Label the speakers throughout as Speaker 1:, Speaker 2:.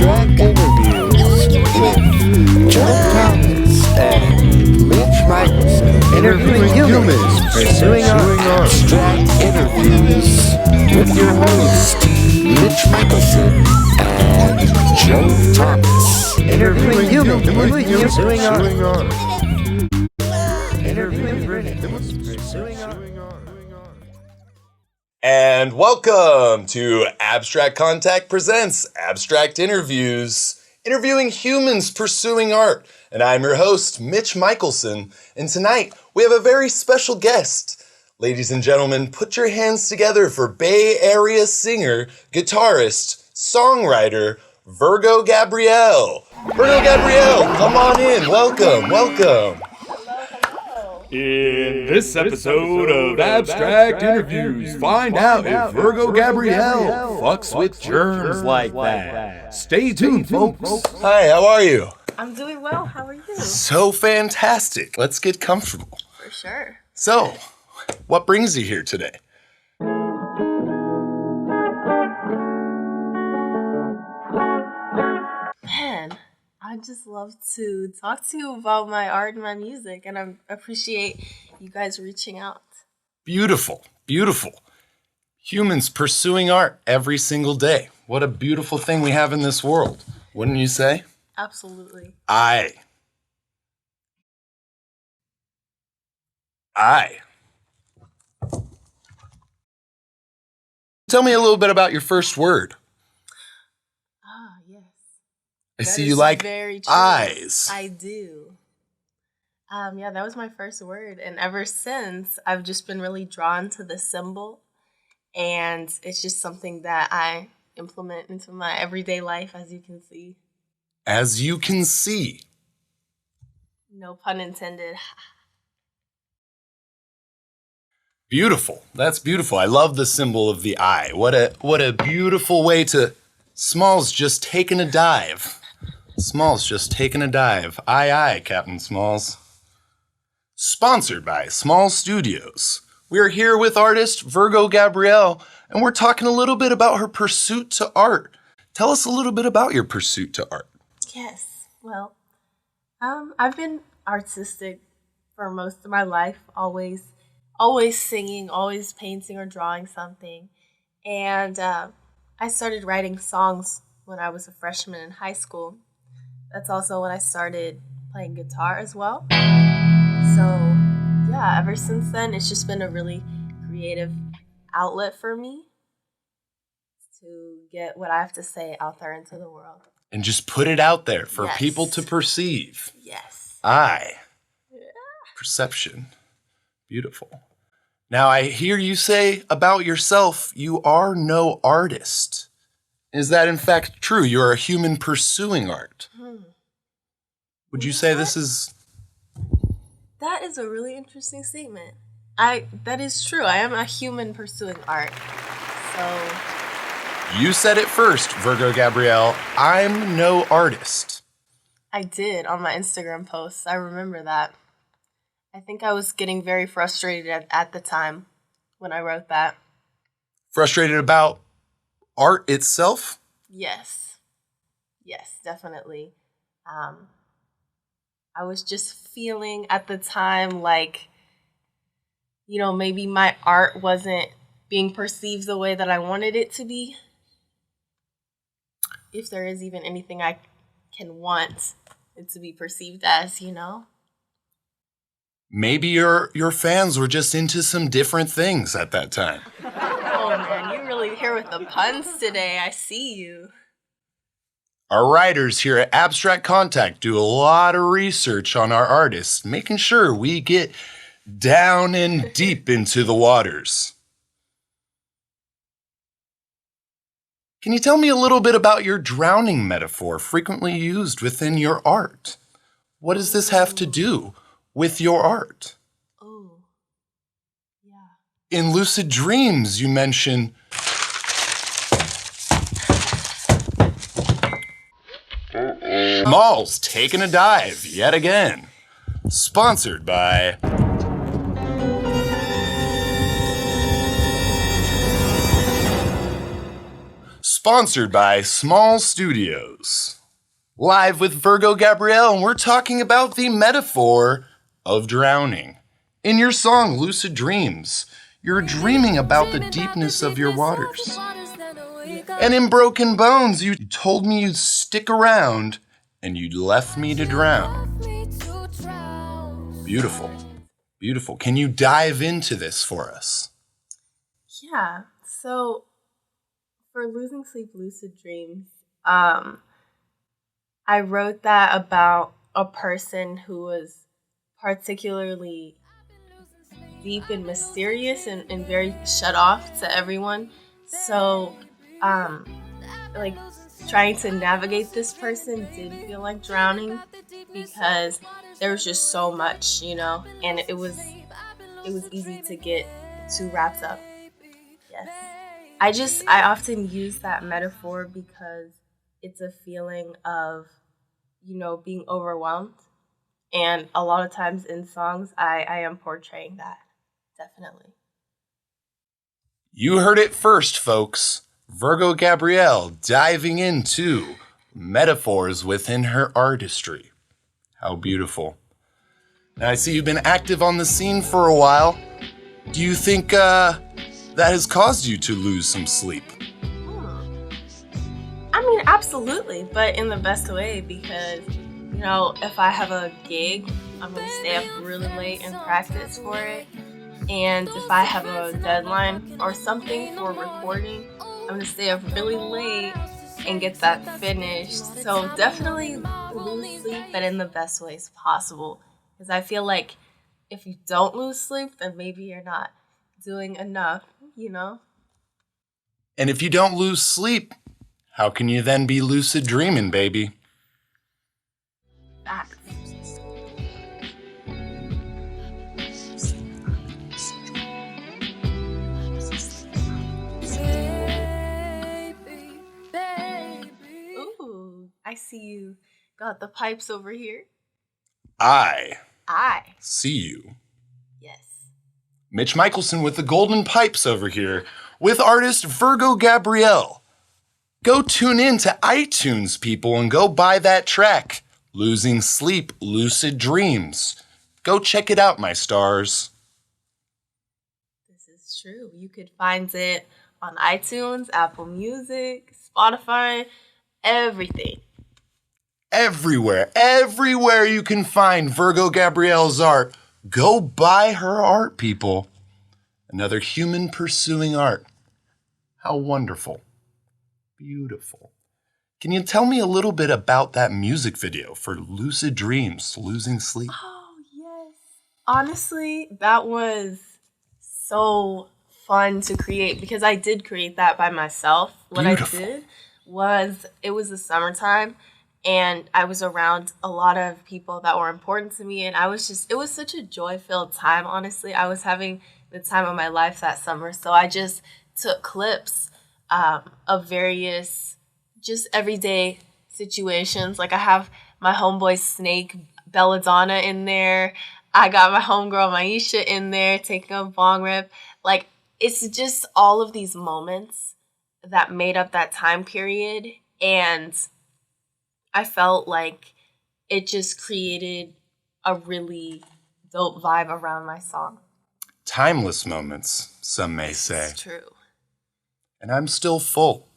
Speaker 1: Abstract Interviews with Joe Thomas and Mitch Michelson.
Speaker 2: Interviewing humans pursuing art.
Speaker 1: Abstract Interviews with your host, Mitch Michelson and Joe Thomas.
Speaker 2: Interviewing humans pursuing art. Interviewing humans pursuing art.
Speaker 3: And welcome to Abstract Contact presents Abstract Interviews, interviewing humans pursuing art. And I'm your host, Mitch Michelson. And tonight we have a very special guest. Ladies and gentlemen, put your hands together for Bay Area singer, guitarist, songwriter, Virgogabrielle. Virgogabrielle, come on in. Welcome.
Speaker 4: In this episode of Abstract Interviews, find out if Virgogabrielle fucks with germs like that. Stay tuned, folks.
Speaker 3: Hi, how are you?
Speaker 5: I'm doing well. How are you?
Speaker 3: So fantastic. Let's get comfortable.
Speaker 5: For sure.
Speaker 3: So, what brings you here today?
Speaker 5: Man, I just love to talk to you about my art and my music, and I appreciate you guys reaching out.
Speaker 3: Beautiful. Humans pursuing art every single day. What a beautiful thing we have in this world, wouldn't you say?
Speaker 5: Absolutely.
Speaker 3: I. Tell me a little bit about your first word.
Speaker 5: Yes.
Speaker 3: I
Speaker 5: That
Speaker 3: see
Speaker 5: is
Speaker 3: you like
Speaker 5: very true.
Speaker 3: eyes.
Speaker 5: I do. Yeah, that was my first word, and ever since, I've just been really drawn to the symbol, and it's just something that I implement into my everyday life, as you can see.
Speaker 3: As you can see.
Speaker 5: No pun intended.
Speaker 3: Beautiful. That's beautiful. I love the symbol of the eye. What a beautiful way to... Smalz just taking a dive. Aye, Captain Smalz. Sponsored by Smalz Studios. We are here with artist Virgogabrielle, and we're talking a little bit about her pursuit to art. Tell us a little bit about your pursuit to art.
Speaker 5: Yes. Well, I've been artistic for most of my life, always singing, always painting or drawing something. And I started writing songs when I was a freshman in high school. That's also when I started playing guitar as well. So, yeah, ever since then, it's just been a really creative outlet for me to get what I have to say out there into the world.
Speaker 3: And just put it out there for
Speaker 5: Yes.
Speaker 3: people to perceive.
Speaker 5: Yes.
Speaker 3: Eye.
Speaker 5: Yeah.
Speaker 3: Perception. Beautiful. Now, I hear you say about yourself, you are no artist. Is that in fact true? You're a human pursuing art. Would you say this is...
Speaker 5: That is a really interesting statement. That is true. I am a human pursuing art. So,
Speaker 3: You said it first, Virgogabrielle. I'm no artist.
Speaker 5: I did on my Instagram posts. I remember that. I think I was getting very frustrated at the time when I wrote that.
Speaker 3: Frustrated about art itself?
Speaker 5: Yes, definitely. I was just feeling at the time like, maybe my art wasn't being perceived the way that I wanted it to be. If there is even anything I can want it to be perceived as,
Speaker 3: Maybe your fans were just into some different things at that time.
Speaker 5: Oh man, you're really here with the puns today. I see you.
Speaker 3: Our writers here at Abstract Contact do a lot of research on our artists, making sure we get down and deep into the waters. Can you tell me a little bit about your drowning metaphor frequently used within your art? What does this have to do with your art?
Speaker 5: Oh, yeah.
Speaker 3: In Lucid Dreams, you mention... Smalz taking a dive yet again. Sponsored by... sponsored by Smalz Studios. Live with Virgogabrielle, and we're talking about the metaphor of drowning. In your song, Lucid Dreams, you're dreaming about the deepness of your waters. And in Broken Bones, you told me you'd stick around, and you left me to drown. Beautiful. Beautiful. Can you dive into this for us?
Speaker 5: Yeah. So for Losing Sleep, Lucid Dreams, I wrote that about a person who was particularly deep and mysterious and very shut off to everyone. So, like, trying to navigate this person did feel like drowning because there was just so much, and it was easy to get too wrapped up. Yes. I often use that metaphor because it's a feeling of, being overwhelmed. And a lot of times in songs, I am portraying that. Definitely.
Speaker 3: You heard it first, folks. Virgogabrielle diving into metaphors within her artistry. How beautiful. Now, I see you've been active on the scene for a while. Do you think that has caused you to lose some sleep?
Speaker 5: I mean, absolutely, but in the best way because, if I have a gig, I'm going to stay up really late and practice for it. And if I have a deadline or something for recording, I'm going to stay up really late and get that finished. So definitely lose sleep, but in the best ways possible. Because I feel like if you don't lose sleep, then maybe you're not doing enough,
Speaker 3: And if you don't lose sleep, how can you then be lucid dreaming, baby?
Speaker 5: Facts. Ooh, I see you got the pipes over here.
Speaker 3: I
Speaker 5: I.
Speaker 3: see you.
Speaker 5: Yes.
Speaker 3: Mitch Michelson with the golden pipes over here with artist Virgogabrielle. Go tune in to iTunes, people, and go buy that track, Losing Sleep, Lucid Dreams. Go check it out, my stars.
Speaker 5: This is true. You could find it on iTunes, Apple Music, Spotify, everything. Everywhere
Speaker 3: you can find Virgogabrielle's art, go buy her art, people. Another human pursuing art. How wonderful. Beautiful. Can you tell me a little bit about that music video for Lucid Dreams, Losing Sleep?
Speaker 5: Oh, yes. Honestly, that was so fun to create because I did create that by myself. What
Speaker 3: Beautiful.
Speaker 5: I did was, it was the summertime and I was around a lot of people that were important to me and it was such a joy-filled time, honestly. I was having the time of my life that summer, so I just took clips of various just everyday situations. Like I have my homeboy Snake Belladonna in there. I got my homegirl Maisha in there taking a bong rip. Like it's just all of these moments that made up that time period. And I felt like it just created a really dope vibe around my song.
Speaker 3: Timeless moments, some may say.
Speaker 5: It's true.
Speaker 3: And I'm still full.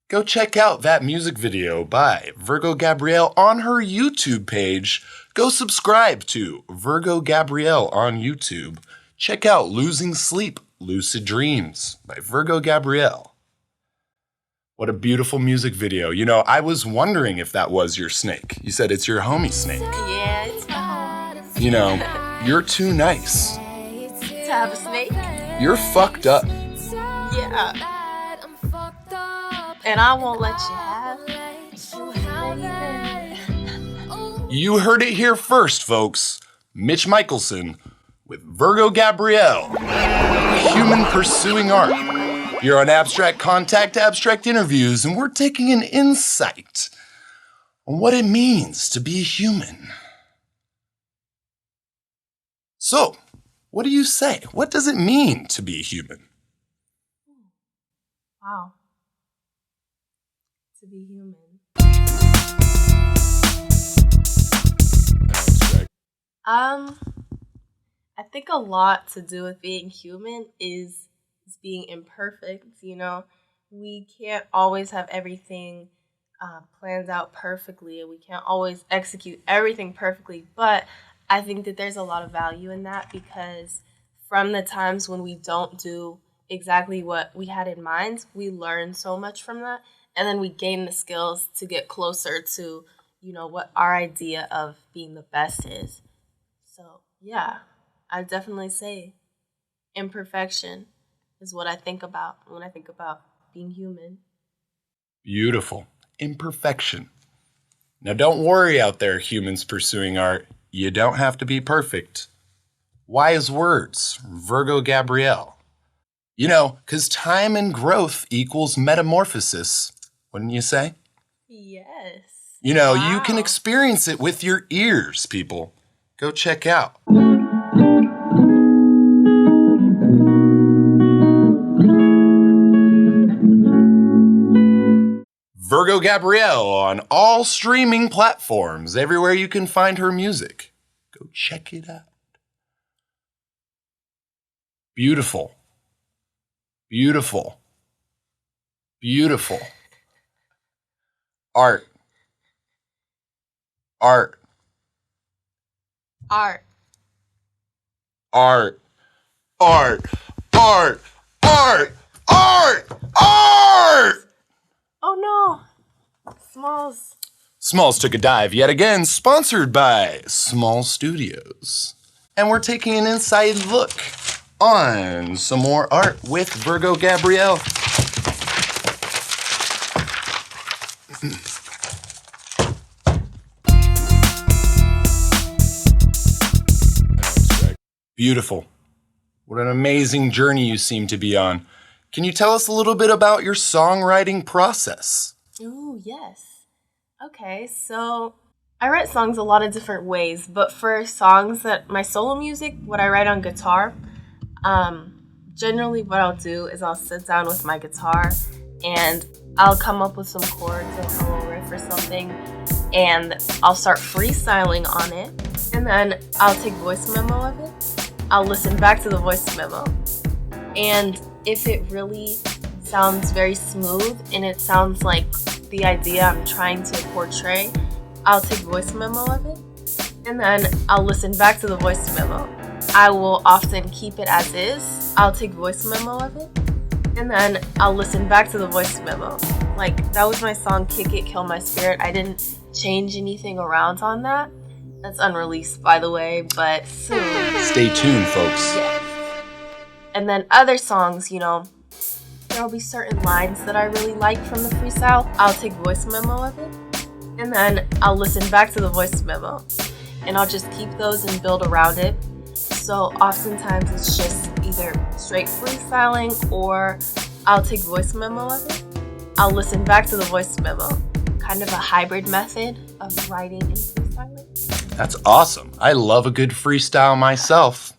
Speaker 3: Go check out that music video by Virgogabrielle on her YouTube page. Go subscribe to Virgogabrielle on YouTube. Check out Losing Sleep, Lucid Dreams by Virgogabrielle. What a beautiful music video. I was wondering if that was your snake. You said it's your homie snake.
Speaker 5: Yeah, it's my homie.
Speaker 3: You're too nice.
Speaker 5: To have a snake?
Speaker 3: You're fucked up.
Speaker 5: Yeah. And I won't let you have.
Speaker 3: You heard it here first, folks. Mitch Michelson with Virgogabrielle, human pursuing art. You're on Abstract Contact, Abstract Interviews, and we're taking an insight on what it means to be human. So, what do you say? What does it mean to be human?
Speaker 5: Wow. to be human? I think a lot to do with being human is being imperfect. We can't always have everything planned out perfectly, and we can't always execute everything perfectly. But I think that there's a lot of value in that, because from the times when we don't do exactly what we had in mind, we learn so much from that, and then we gain the skills to get closer to, what our idea of being the best is. So, yeah, I definitely say imperfection is what I think about when I think about being human.
Speaker 3: Beautiful. Imperfection. Now, don't worry out there, humans pursuing art. You don't have to be perfect. Wise words, Virgogabrielle. Because time and growth equals metamorphosis, wouldn't you say?
Speaker 5: Yes.
Speaker 3: You can experience it with your ears, people. Go check out. Virgogabrielle on all streaming platforms, everywhere you can find her music. Go check it out. Beautiful. Beautiful. Beautiful. Art. Art.
Speaker 5: Art.
Speaker 3: Art. Art. Art. Art. Art. Art.
Speaker 5: Oh no. Smalz.
Speaker 3: Smalz took a dive yet again, sponsored by Small Studios. And we're taking an inside look on some more art with Virgogabrielle. Beautiful. What an amazing journey you seem to be on. Can you tell us a little bit about your songwriting process?
Speaker 5: Oh, yes. Okay, so I write songs a lot of different ways, but for songs that my solo music, what I write on guitar, generally what I'll do is I'll sit down with my guitar and I'll come up with some chords or a little riff or something, and I'll start freestyling on it, and then I'll take voice memo of it. I'll listen back to the voice memo, and if it really sounds very smooth and it sounds like the idea I'm trying to portray, I'll take voice memo of it, and then I'll listen back to the voice memo. I will often keep it as is. I'll take voice memo of it, and then I'll listen back to the voice memo. Like, that was my song Kick It, Kill My Spirit. I didn't change anything around on that. That's unreleased, by the way, but soon.
Speaker 3: Stay tuned, folks.
Speaker 5: Yes. And then other songs, there'll be certain lines that I really like from the freestyle. I'll take voice memo of it, and then I'll listen back to the voice memo, and I'll just keep those and build around it. So oftentimes it's just either straight freestyling, or I'll take voice memo of it, I'll listen back to the voice memo. Kind of a hybrid method of writing and freestyling.
Speaker 3: That's awesome. I love a good freestyle myself.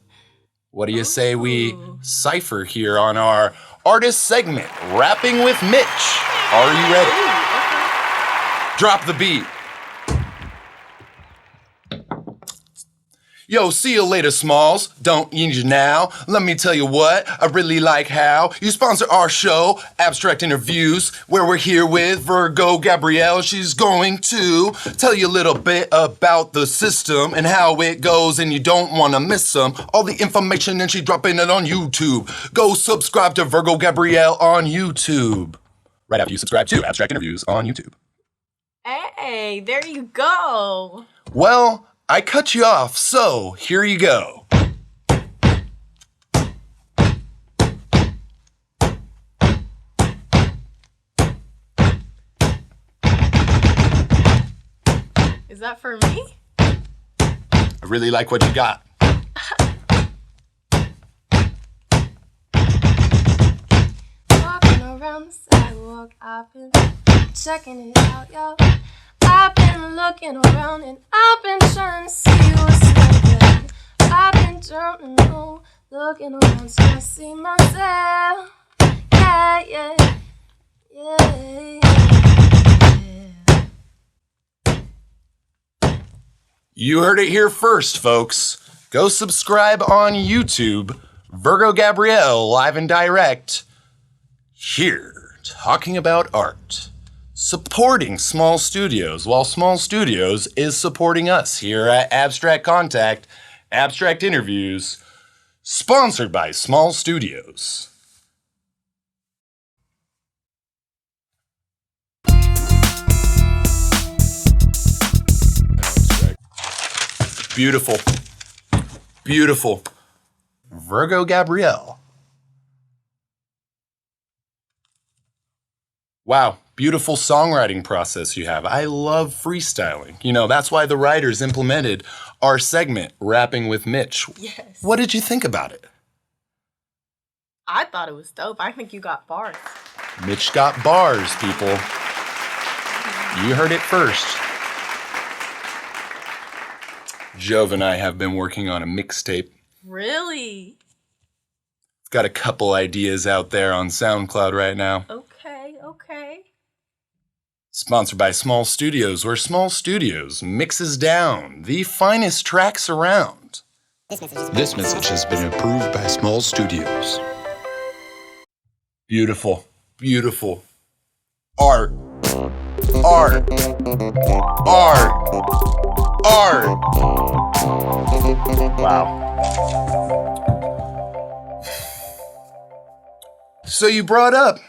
Speaker 3: What do you say we cipher here on our artist segment, Rapping with Mitch? Are you ready? Drop the beat. Yo, see you later, Smalls. Don't need you now. Let me tell you what, I really like how you sponsor our show, Abstract Interviews, where we're here with Virgogabrielle. She's going to tell you a little bit about the system and how it goes, and you don't want to miss them. All the information, and she's dropping it on YouTube. Go subscribe to Virgogabrielle on YouTube. Right after you subscribe to Abstract Interviews on YouTube.
Speaker 5: Hey, there you go.
Speaker 3: Well, I cut you off, so here you go.
Speaker 5: Is that for me?
Speaker 3: I really like what you got.
Speaker 5: Walking around the sidewalk, I've been checking it out, yo. I've been looking around and I've been trying to see what's there. I've been jumping on, looking around so I see myself. Yeah, yeah, yeah, yeah.
Speaker 3: You heard it here first, folks. Go subscribe on YouTube. Virgogabrielle, live and direct. Here, talking about art. Supporting small studios, while small studios is supporting us here at Abstract Contact, Abstract Interviews, sponsored by Small Studios. Beautiful. Beautiful. Virgogabrielle. Wow, beautiful songwriting process you have. I love freestyling. You know, that's why the writers implemented our segment, Rapping with Mitch.
Speaker 5: Yes.
Speaker 3: What did you think about it?
Speaker 5: I thought it was dope. I think you got bars.
Speaker 3: Mitch got bars, people. You heard it first. Jove and I have been working on a mixtape.
Speaker 5: Really?
Speaker 3: Got a couple ideas out there on SoundCloud right now.
Speaker 5: Okay.
Speaker 3: Sponsored by Small Studios, where Small Studios mixes down the finest tracks around.
Speaker 1: This message has been approved by Small Studios.
Speaker 3: Beautiful, beautiful. Art. Art. Art. Art. Wow. So you brought up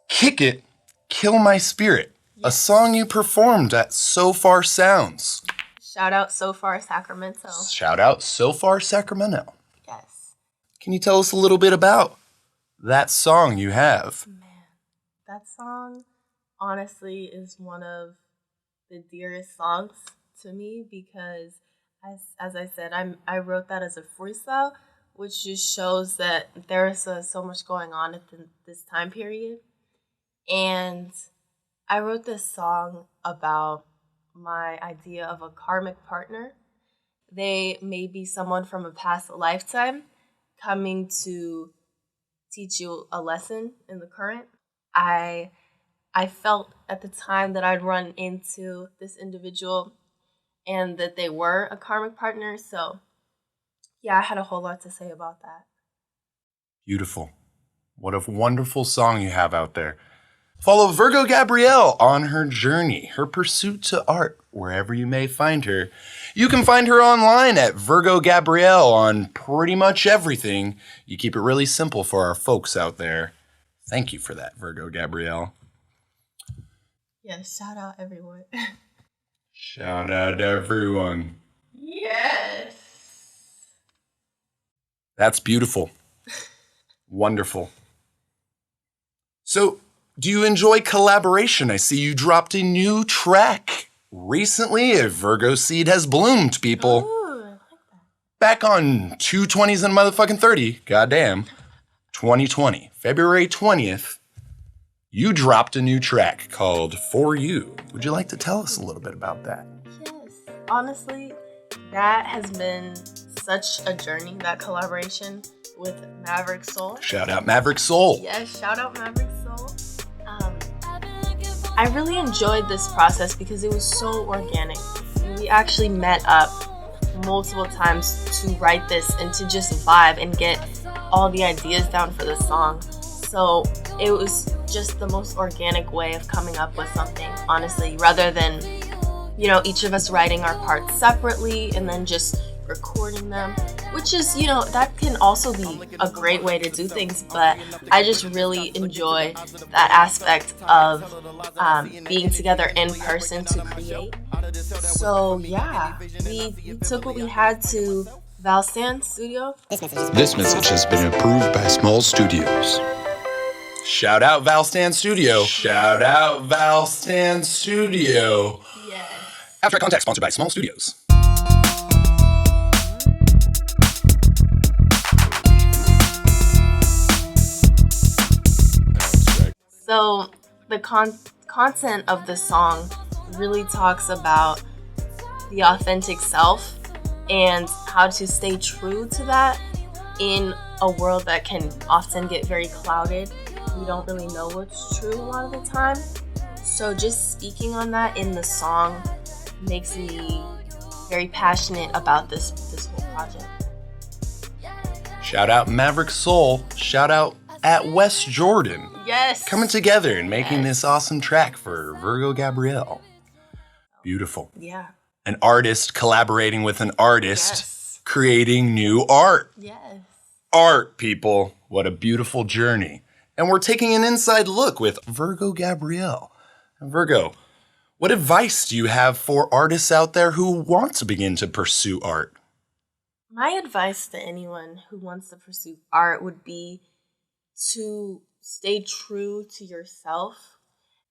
Speaker 3: Kick It, Kill My Spirit, a song you performed at So Far Sounds.
Speaker 5: Shout out So Far Sacramento.
Speaker 3: Shout out So Far Sacramento.
Speaker 5: Yes.
Speaker 3: Can you tell us a little bit about that song you have?
Speaker 5: Man, that song honestly is one of the dearest songs to me because, as I said, I wrote that as a freestyle, which just shows that there's so much going on at this time period. And I wrote this song about my idea of a karmic partner. They may be someone from a past lifetime coming to teach you a lesson in the current. I felt at the time that I'd run into this individual and that they were a karmic partner. So yeah, I had a whole lot to say about that.
Speaker 3: Beautiful. What a wonderful song you have out there. Follow Virgogabrielle on her journey, her pursuit to art, wherever you may find her. You can find her online at Virgogabrielle on pretty much everything. You keep it really simple for our folks out there. Thank you for that, Virgogabrielle.
Speaker 5: Yeah, shout out everyone.
Speaker 3: Shout out everyone.
Speaker 5: Yes.
Speaker 3: That's beautiful. Wonderful. So, do you enjoy collaboration? I see you dropped a new track recently. A Virgo seed has bloomed, people.
Speaker 5: Ooh, I like that.
Speaker 3: Back on 2/20s and motherfucking 30, goddamn, 2020, February 20th, you dropped a new track called For You. Would you like to tell us a little bit about that?
Speaker 5: Yes. Honestly, that has been such a journey, that collaboration with Maverick Soul.
Speaker 3: Shout out Maverick Soul.
Speaker 5: Yes, shout out Maverick Soul. I really enjoyed this process because it was so organic. We actually met up multiple times to write this and to just vibe and get all the ideas down for the song. So it was just the most organic way of coming up with something, honestly, rather than, you know, each of us writing our parts separately and then just recording them, which is, you know, that can also be a great way to do things, but I just really enjoy that aspect of being together in person to create. So yeah, we took what we had to Valstan Studio.
Speaker 1: This message has been approved by Small Studios.
Speaker 3: Shout out Valstan Studio. Shout out Valstan Studio.
Speaker 5: Yes.
Speaker 3: Abstract Contact, sponsored by Small Studios.
Speaker 5: So the content of the song really talks about the authentic self and how to stay true to that in a world that can often get very clouded. We don't really know what's true a lot of the time. So just speaking on that in the song makes me very passionate about this whole project.
Speaker 3: Shout out Maverick Soul. Shout out at West Jordan.
Speaker 5: Yes.
Speaker 3: Coming together and making this awesome track for Virgogabrielle. Beautiful.
Speaker 5: Yeah.
Speaker 3: An artist collaborating with an artist,
Speaker 5: Yes.
Speaker 3: creating new art.
Speaker 5: Yes.
Speaker 3: Art, people. What a beautiful journey. And we're taking an inside look with Virgogabrielle. Virgo, what advice do you have for artists out there who want to begin to pursue art?
Speaker 5: My advice to anyone who wants to pursue art would be to stay true to yourself.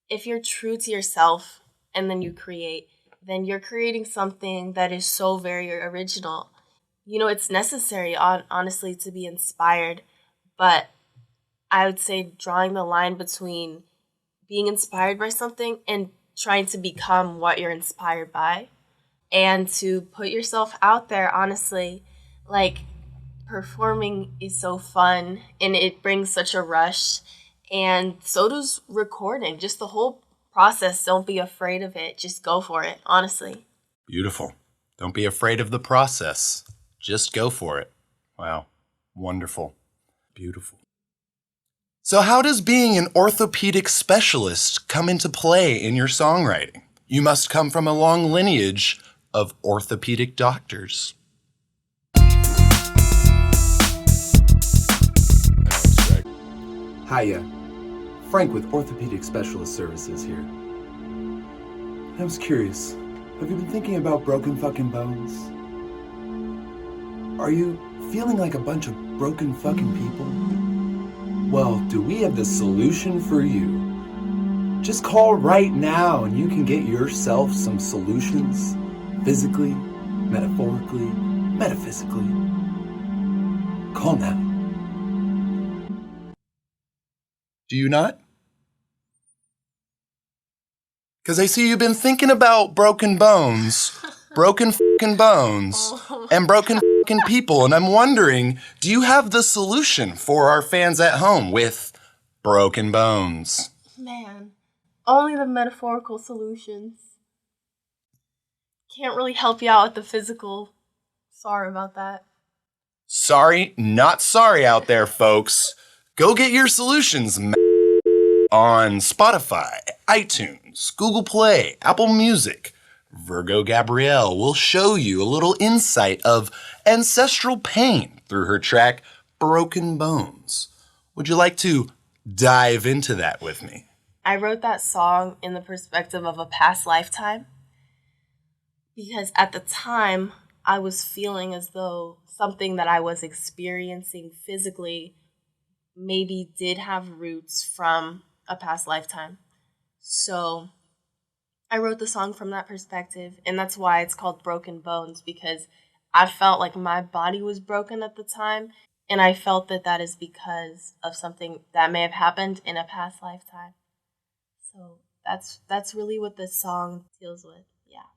Speaker 5: If you're true to yourself and then you create, then you're creating something that is so very original. You know, it's necessary, honestly, to be inspired, but I would say drawing the line between being inspired by something and trying to become what you're inspired by, and to put yourself out there, honestly. Like, performing is so fun and it brings such a rush, and so does recording. Just the whole process. Don't be afraid of it. Just go for it, honestly.
Speaker 3: Beautiful. Don't be afraid of the process. Just go for it. Wow. Wonderful. Beautiful. So how does being an orthopedic specialist come into play in your songwriting? You must come from a long lineage of orthopedic doctors.
Speaker 6: Hiya, Frank with Orthopedic Specialist Services here. I was curious, have you been thinking about broken fucking bones? Are you feeling like a bunch of broken fucking people? Well, do we have the solution for you? Just call right now and you can get yourself some solutions, physically, metaphorically, metaphysically. Call now.
Speaker 3: Do you not? Because I see you've been thinking about broken bones, broken fucking bones, and broken fucking people, and I'm wondering, do you have the solution for our fans at home with broken bones?
Speaker 5: Man, only the metaphorical solutions. Can't really help you out with the physical. Sorry about that.
Speaker 3: Sorry, not sorry out there, folks. Go get your solutions on Spotify, iTunes, Google Play, Apple Music. Virgogabrielle will show you a little insight of ancestral pain through her track, Broken Bones. Would you like to dive into that with me?
Speaker 5: I wrote that song in the perspective of a past lifetime, because at the time I was feeling as though something that I was experiencing physically maybe did have roots from a past lifetime. So I wrote the song from that perspective, and that's why it's called Broken Bones, because I felt like my body was broken at the time, and I felt that that is because of something that may have happened in a past lifetime. So that's really what this song deals with. Yeah.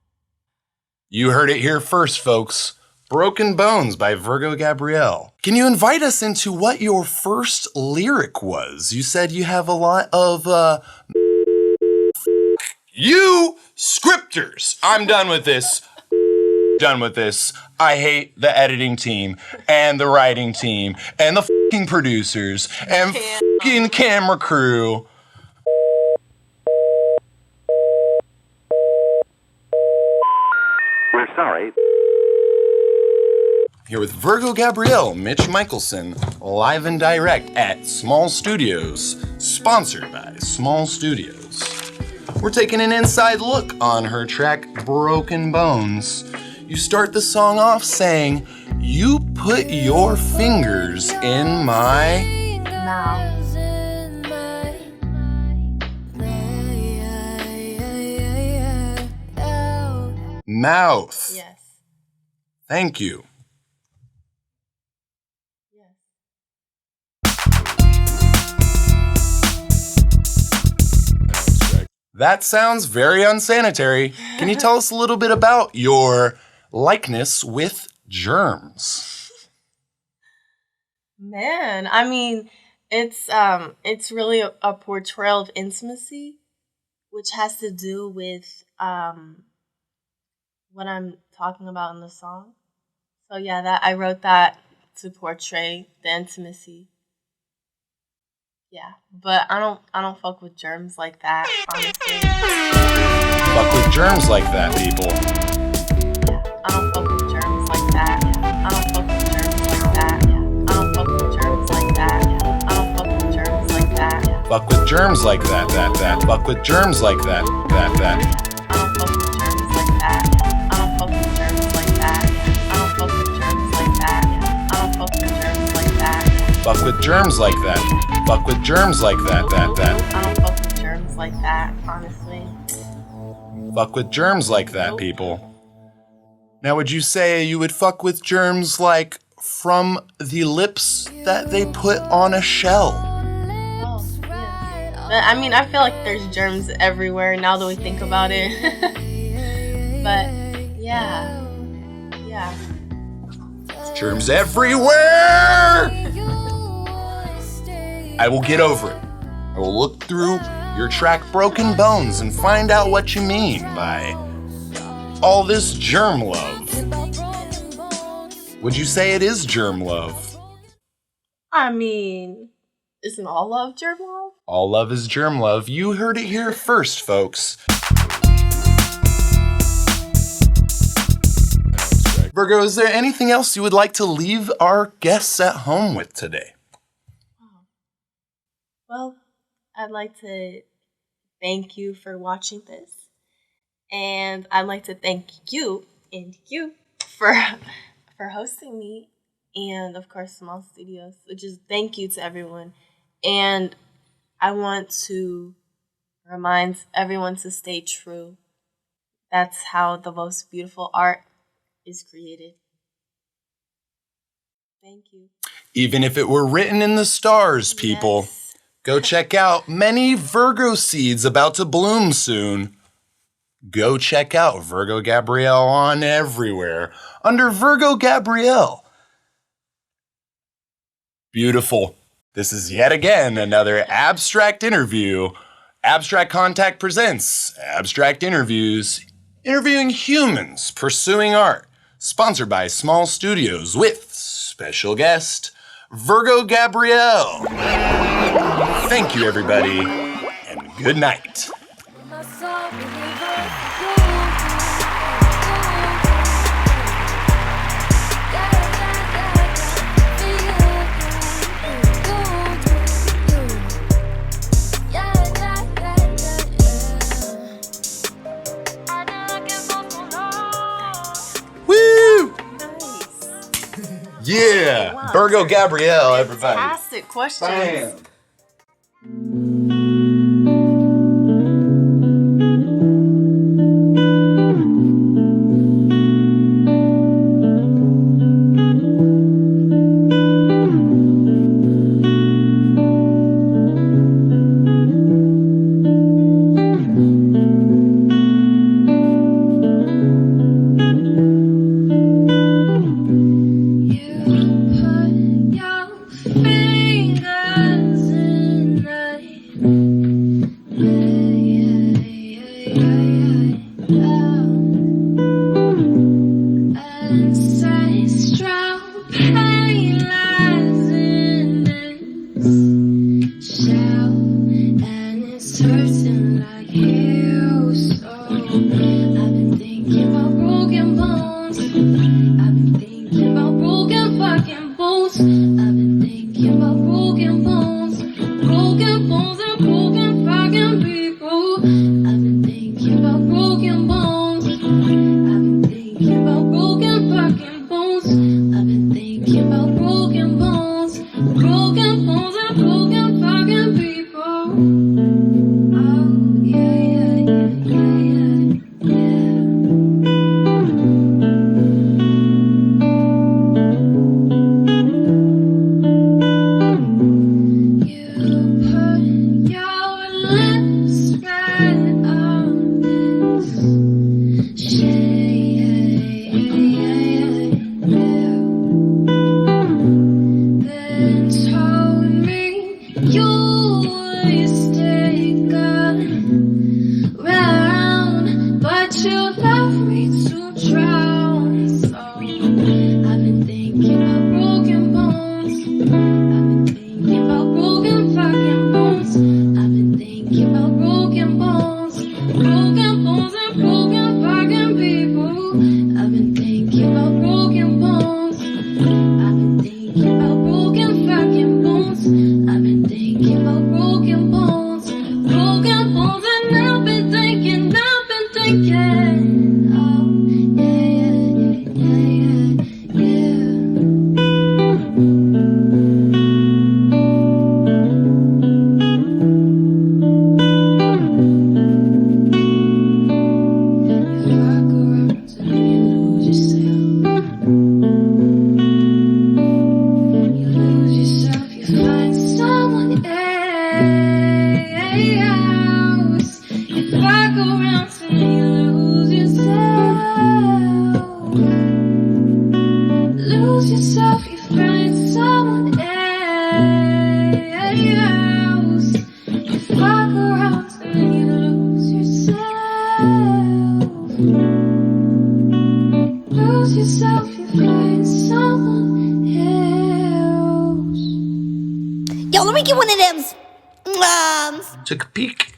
Speaker 3: You heard it here first, folks. Broken Bones by Virgogabrielle. Can you invite us into what your first lyric was? You said you have a lot of, you scripters. I'm done with this. Done with this. I hate the editing team and the writing team and the fucking producers and fucking camera crew.
Speaker 7: We're sorry.
Speaker 3: Here with Virgogabrielle, Mitch Michelson, live and direct at Smalz Studios, sponsored by Smalz Studios. We're taking an inside look on her track, Broken Bones. You start the song off saying, "You put your fingers in my mouth."
Speaker 5: Yes.
Speaker 3: Thank you.
Speaker 5: Yes.
Speaker 3: That sounds very unsanitary. Can you tell us a little bit about your likeness with germs?
Speaker 5: Man, I mean, it's really a portrayal of intimacy, which has to do with what I'm talking about in the song. So yeah, that I wrote that to portray the intimacy. Yeah, but I don't fuck with germs like that, honestly.
Speaker 3: Fuck with germs like that, people.
Speaker 5: I don't fuck with germs like that. I don't fuck with germs like that. I don't fuck with germs like that. I don't fuck with germs like that.
Speaker 3: Fuck with germs like that. Fuck with germs like that.
Speaker 5: I don't fuck with germs like that. I don't fuck with germs like that. I don't fuck with germs like that. I don't fuck with germs like that.
Speaker 3: Fuck with germs like that. Fuck with germs like that.
Speaker 5: I don't fuck with germs like that, honestly.
Speaker 3: Fuck with germs like that, people. Now, would you say you would fuck with germs like from the lips that they put on a shell?
Speaker 5: Oh, yeah. But, I mean, I feel like there's germs everywhere now that we think about it. But, yeah. Yeah.
Speaker 3: Germs everywhere! I will get over it. I will look through your track Broken Bones and find out what you mean by all this germ love. Would you say it is germ love?
Speaker 5: I mean, isn't all love germ love?
Speaker 3: All love is germ love. You heard it here first, folks. Virgo, is there anything else you would like to leave our guests at home with today?
Speaker 5: Well, I'd like to thank you for watching this. And I'd like to thank you and you for hosting me. And of course, Smalz Studios. So just thank you to everyone. And I want to remind everyone to stay true. That's how the most beautiful art is created. Thank you.
Speaker 3: Even if it were written in the stars, people.
Speaker 5: Yes.
Speaker 3: Go check out many Virgo seeds about to bloom soon. Go check out Virgogabrielle on everywhere under Virgogabrielle. Beautiful. This is yet again another abstract interview. Abstract Contact presents Abstract Interviews, interviewing humans pursuing art. Sponsored by Smalz Studios with special guest Virgogabrielle. Thank you, everybody, and good night. Woo! Yeah,
Speaker 5: Wow.
Speaker 3: Virgogabrielle, everybody.
Speaker 5: Fantastic questions.
Speaker 3: Bam.
Speaker 7: But you love me too. fuck around till you lose yourself. Lose yourself, you find someone else. You fuck around till you lose yourself. Lose yourself, you find someone else.
Speaker 8: Yo, let me get one of them.
Speaker 3: Took a peek